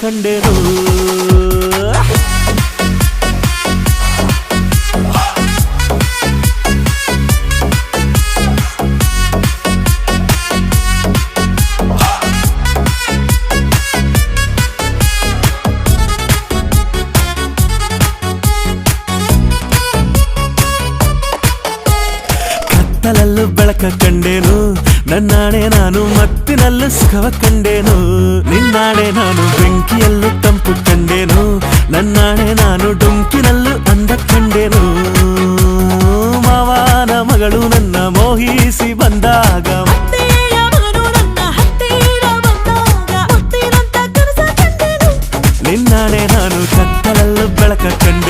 ಕಂಡೆನು ಕತ್ತಲಲ್ಲೂ ಬೆಳಕ ಕಂಡೇನು ನನ್ನಾಣೆ ನಾನು ಮತ್ತಿನಲ್ಲೂ ಸುಖವ ಕಂಡೇನು ನಿನ್ನಾಣೆ ನಾನು ಬೆಂಕಿಯಲ್ಲೂ ತಂಪು ಕಂಡೇನು ನನ್ನಾಣೆ ನಾನು ಡೊಂಕಿನಲ್ಲೂ ಅಂದ ಕಂಡೇನು ಮಾವನ ಮಗಳು ನನ್ನ ಮೋಹಿಸಿ ಬಂದಾಗ ನಿನ್ನಾಣೆ ನಾನು ಕತ್ತಲಲ್ಲೂ ಬೆಳಕ ಕಂಡೆ